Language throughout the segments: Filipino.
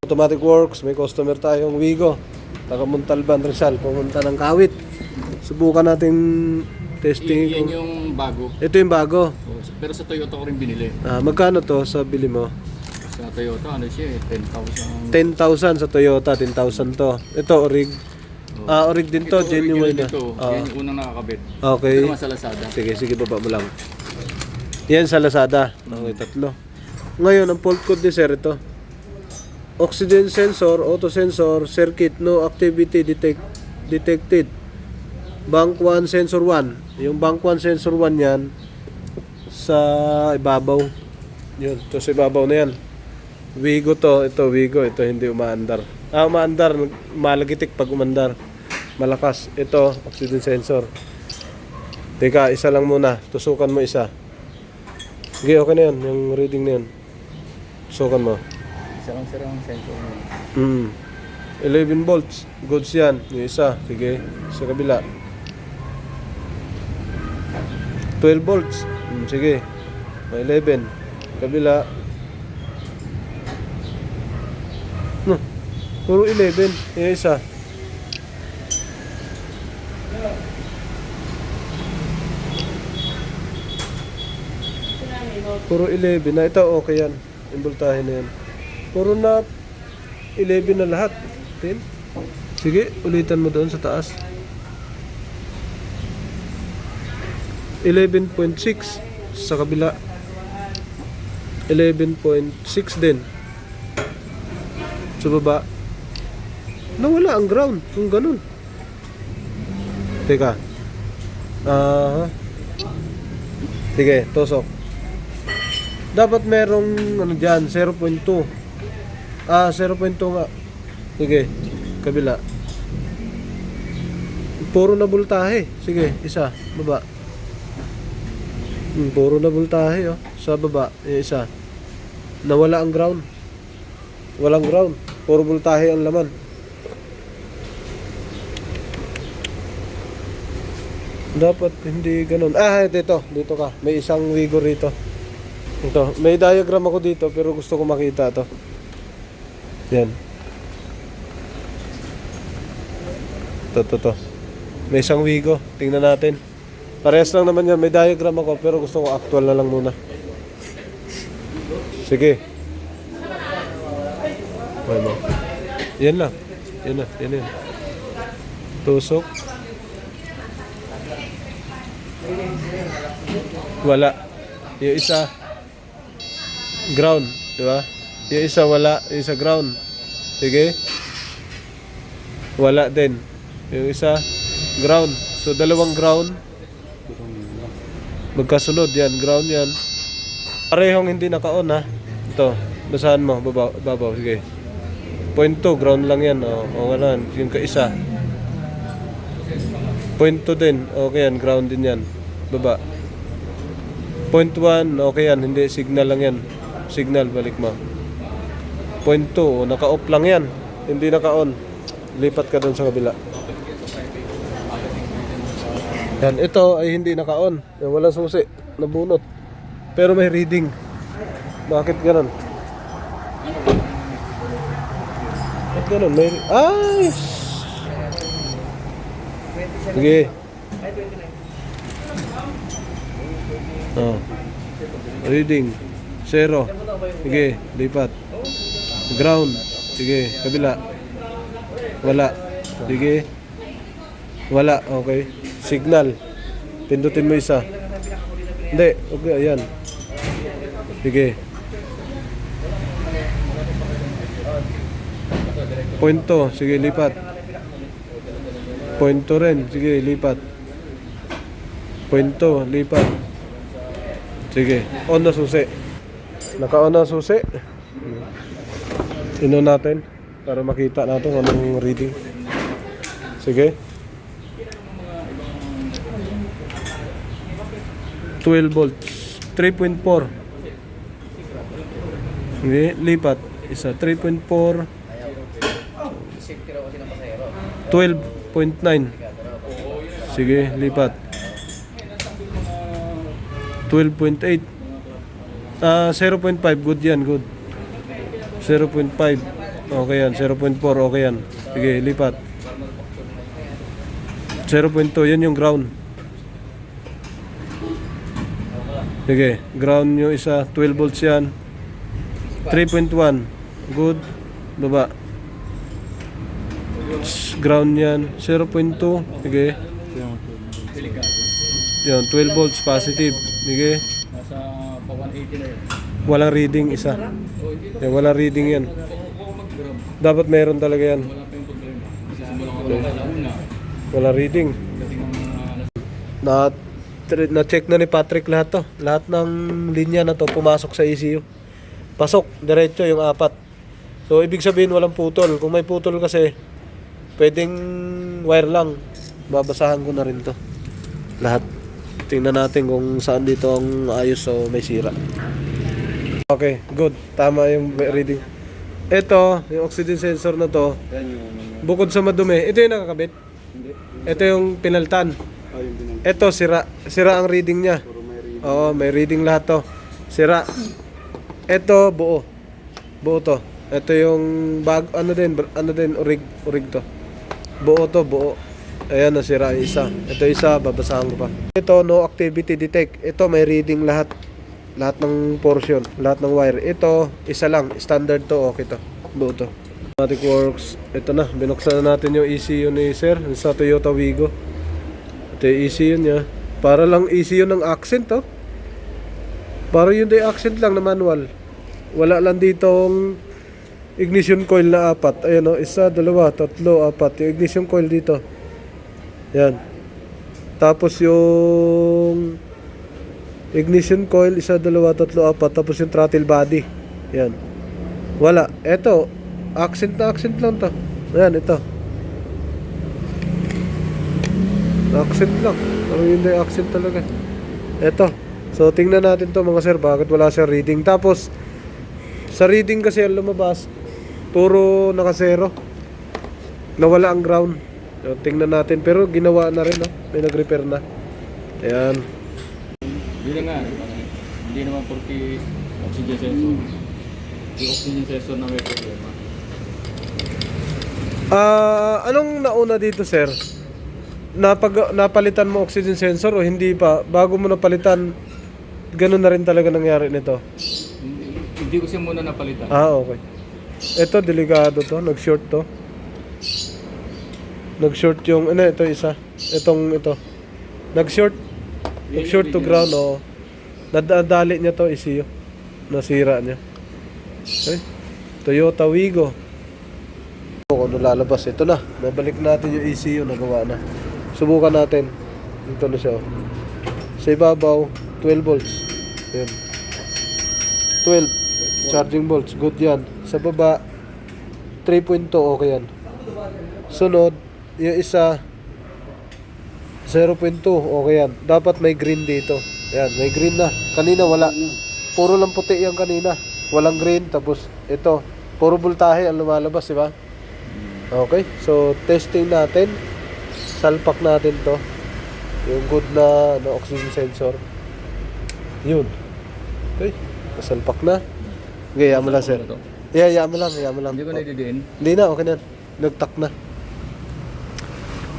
Automatic Works, may customer tayong Wigo, taga Montalban, Rizal, pumunta ng Kawit. Subukan natin testing. Yan yung bago. Ito yung bago. Pero sa Toyota ko rin binili. Magkano to sa bili mo? Sa Toyota, ano siya 10,000. 10,000 sa Toyota, 10,000 to. Ito, Orig. Orig din to, genuine na. Yan yung unang nakakabit. Okay. Pero sa Lazada. Sige, baba mo lang. Yan sa Lazada. Okay, tatlo. Ngayon, ang fault code ni sir ito. Oxygen sensor, auto sensor, circuit, no activity detected. Bank 1 sensor 1. Yung bank 1 sensor 1 yan sa ibabaw. Yun, to sa ibabaw na yan. Wigo to, ito Wigo, ito hindi umaandar. Umaandar, malagitik pag umandar. Malakas. Ito, oxygen sensor. Teka, isa lang muna. Tusukan mo isa. Sige, okay na yan. Yung reading na yan. Tusukan mo. Isa lang sir ang sensor mo. 11 volts. Goods yan. Yung isa. Sige. Sa kabila. 12 volts. Sige. May 11. Kabila. Puro 11. Yung isa. Puro 11 na. Ito okay yan. Yung voltahe na yan. Puro na 11 na lahat. 10. Sige, ulitan mo doon sa taas. 11.6 sa kabila. 11.6 din. Sa baba. Nawala ang ground. Kung ganun. Teka. Sige, tusok. Dapat merong ano dyan, 0.2. 0.2 nga. Sige, kabila. Puro na voltahe. Sige, isa, baba. Puro na voltahe, oh. Sa baba, yung isa. Nawala ang ground. Walang ground. Puro voltahe ang laman. Dapat hindi ganun. Dito ka. May isang Wigo rito. Ito, may diagram ako dito pero gusto ko makita to. Yan. To. May isang Wigo. Tingnan natin. Parehas lang naman yan. May diagram ako pero gusto ko actual na lang muna. Sige. Ano? Yan lang. Yan. Tusok. Wala. Yung isa ground, di ba? Yung isa wala, yung isa ground. Sige. Wala din. Yung isa ground. So dalawang ground. Magkasunod yan, ground yan. Parehong hindi naka-on ha. Ito, basahan mo, babaw, sige. 0.2, ground lang yan. O ganun, yung kaisa. 0.2 din, okay yan, ground din yan. Baba. 0.1, okay yan, hindi, signal lang yan. Signal, balik mo. 0.2, naka-off lang yan. Hindi naka-on. Lipat ka doon sa kabila. Yan, ito ay hindi naka-on. Walang susi, nabunot. Pero may reading. Bakit ganun? Bakit ganun? May... Ay! Sige. Reading 0. Sige, lipat. Ground. Sige, kabila. Wala. Sige. Wala, okay. Signal. Pindutin mo isa. Hindi, okay, ayan. Sige. Pointo, sige, lipat. Pointo rin, sige, lipat. Pointo, lipat. Sige, on na susi. Naka-on na susi. Ino natin para makita natin anong reading. Sige. 12 volts. 3.4. Hindi, lipat. Isa, 3.4. 12.9. Sige, lipat. 12.8. 0.5, good yan, good. 0.5. Okay yan, 0.4, okay yan. Sige, lipat. 0.2, yan yung ground. Sige, ground yung isa, 12 volts yan. 3.1, good. Baba. Ground yan, 0.2. Sige. Yan, 12 volts positive. Sige. Nasa pa 180 na yun. Walang reading isa. Yan, walang reading yan. Dapat meron talaga yan. Wala pa yung problema. Kasi simulan ko lang sa una. Walang reading. Kasi ng Na-check na ni Patrick lahat to. Lahat ng linya na to pumasok sa ECU. Pasok, diretso yung 4. So, ibig sabihin walang putol. Kung may putol kasi, pwedeng wire lang. Babasahan ko na rin to. Lahat. Tingnan natin kung saan dito ang ayos o may sira. Okay, good. Tama yung reading. Ito, yung oxygen sensor na to, bukod sa madumi, ito yung nakakabit. Ito yung pinaltan. Ito, sira. Sira ang reading niya. Oo, may reading lahat to. Sira. Ito, buo. Buo to. Ito yung ano din, urig to. Buo to, buo. Ayan, nasira yung isa. Ito isa, babasahan ko pa. Ito, no activity detect. Ito, may reading lahat. Lahat ng portion, lahat ng wire. Ito, isa lang. Standard to, okay to. Buo to. Automatic works. Ito na, binuksan na natin yung ECU ni Sir sa Toyota Wigo. Ito yung ECU niya. Para lang ECU ng accent, oh. Para yun yung accent lang na manual. Wala lang ditong ignition coil na 4. Ayan, oh. 1, 2, 3, 4. Yung ignition coil dito. Yan. Tapos yung ignition coil, 1, 2, 3, 4. Tapos yung throttle body. Yan. Wala. Eto, accent na accent lang to. Ayan, ito. Accent lang. Pero hindi accent talaga. Eto. So, tingnan natin to mga sir. Bakit wala siyang reading? Tapos, sa reading kasi ang lumabas, puro naka-zero. Nawala ang ground. So, tingnan natin. Pero ginawa na rin, no? May nag-repair na. Ayan. Hindi nga, hindi naman porque oxygen sensor. Yung oxygen sensor na may problema. Anong nauna dito, sir? Napalitan mo oxygen sensor o hindi pa? Bago mo napalitan, ganun na rin talaga nangyari nito? Hindi ko siya muna napalitan. Okay. Ito, delikado to. Nag-short to. Nag-short yung, ito isa. Ito. Nag-short. Nag-short to ground, o. Nadadali niya to, ECU. Nasira niya. Okay. Toyota Wigo. Kung ano lalabas, ito na. Nabalik natin yung ECU, nagawa na. Subukan natin. Ito na siya, oh. Sa ibabaw, 12 volts. Ayan. 12 charging volts, good yan. Sa baba, 3.2, okay yan. Sunod, yung isa, 0.2, okay yan. Dapat may green dito. Ayan, may green na. Kanina wala. Puro lang puti yan kanina. Walang green. Tapos ito, puro voltahe ang lumalabas, di ba? Okay, so testing natin. Salpak natin to. Yung good na oxygen sensor. Yun. Okay, nasalpak na. Okay, yaman lang, sir. Yeah, yaman lang. Hindi ko naididiin. Hindi na, okay na. Nagtak na.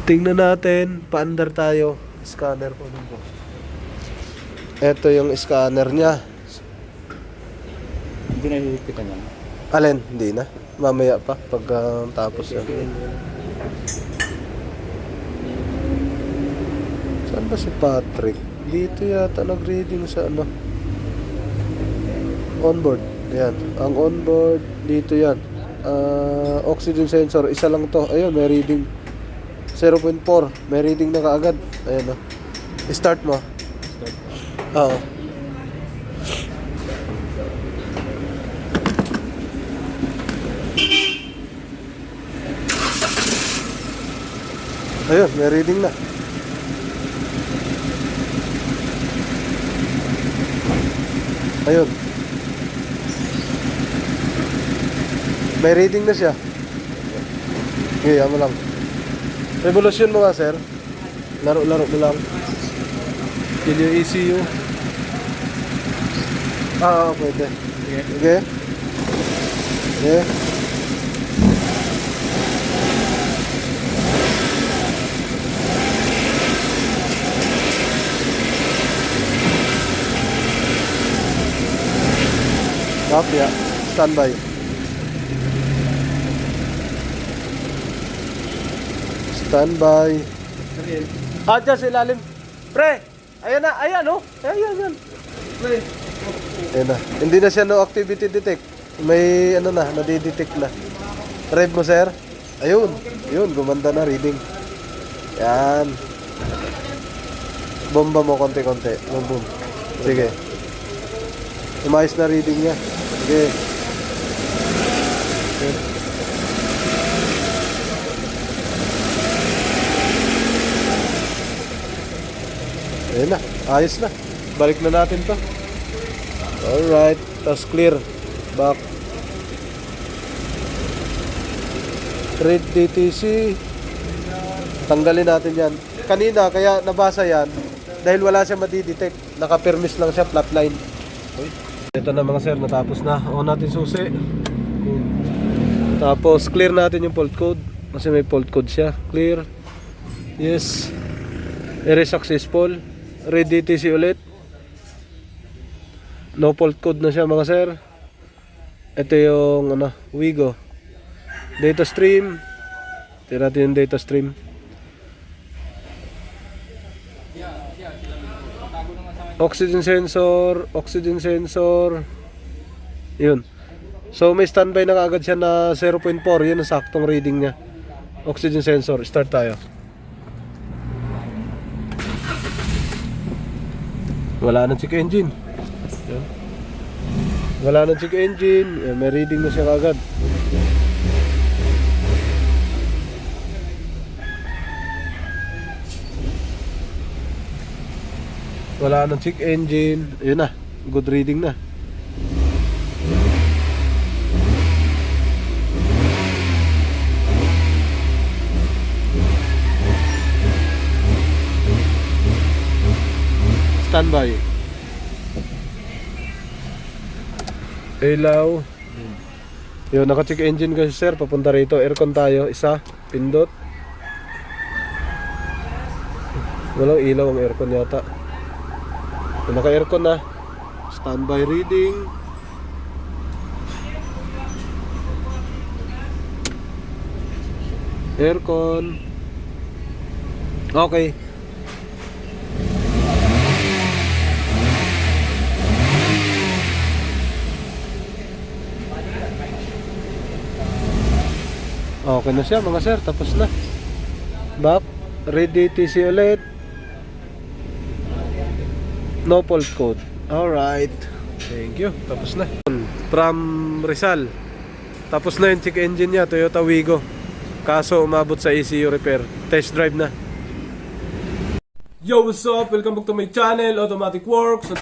Tingnan natin, paandar tayo. Scanner po dun po. Ito yung scanner niya. Hindi na hihipitan yan. Alin? Hindi na. Mamaya pa, pag tapos yan. Saan ba si Patrick? Dito yata nag-reading sa ano. Onboard. Ayan. Ang onboard, dito yan. Oxygen sensor, isa lang to. Ayun, may reading. 0.4. May reading na kaagad. Ayan, o. Start mo. Oo. Ayun, may reading na. Ayun. May reading na siya. Okay, mo lang. Revolution mo nga, sir. Laro-laro mo lang. Yun yung ECU. Pwede. Sige. Sige. Sige. Copy, standby. Standby. Dyan sa ilalim. Pre! Ayan na, ayan oh. Ayan. Pre. Ayan na. Hindi na siya no activity detect. May ano na, nadidetect na. Rev mo sir. Ayun. Yun, gumanda na reading. Yan. Bomba mo konti-konti. Boom. Sige. Umayos na reading niya. Sige. Okay. Ayan na. Ayos na. Balik na natin to. Alright. Tapos clear. Back. Read DTC. Tanggalin natin yan. Kanina, kaya nabasa yan. Dahil wala siya madidetect. Naka-permis lang siya, flatline. Ito na mga sir, natapos na. On natin susi. Tapos clear natin yung fault code. Kasi may fault code siya. Clear. Yes. Erase successful. Read DTC ulit. No fault code na siya mga sir. Ito yung Wigo. Data stream. Tira natin yung data stream. Oxygen sensor. Yun. So may standby na kaagad siya na 0.4. Yun ang saktong reading niya. Oxygen sensor. Start tayo. Wala nang check engine. Yun. Wala nang check engine. Yan, may reading na siya kaagad. Wala nang check engine. Ayun na. Good reading na. Standby. Ilaw. Yun, naka-check engine kasi sir. Papunta rito. Aircon tayo. Isa. Pindot. Walang ilaw ang aircon yata. Yun, naka-aircon na. Standby reading. Aircon. Okay. Okay na siya mga sir, tapos na. Back, read DTC ulit. No fault code. Alright. Thank you. Tapos na. From Rizal. Tapos na yung check engine niya, Toyota Wigo. Kaso umabot sa ECU repair. Test drive na. Yo, what's up? Welcome back to my channel, Automatic Works.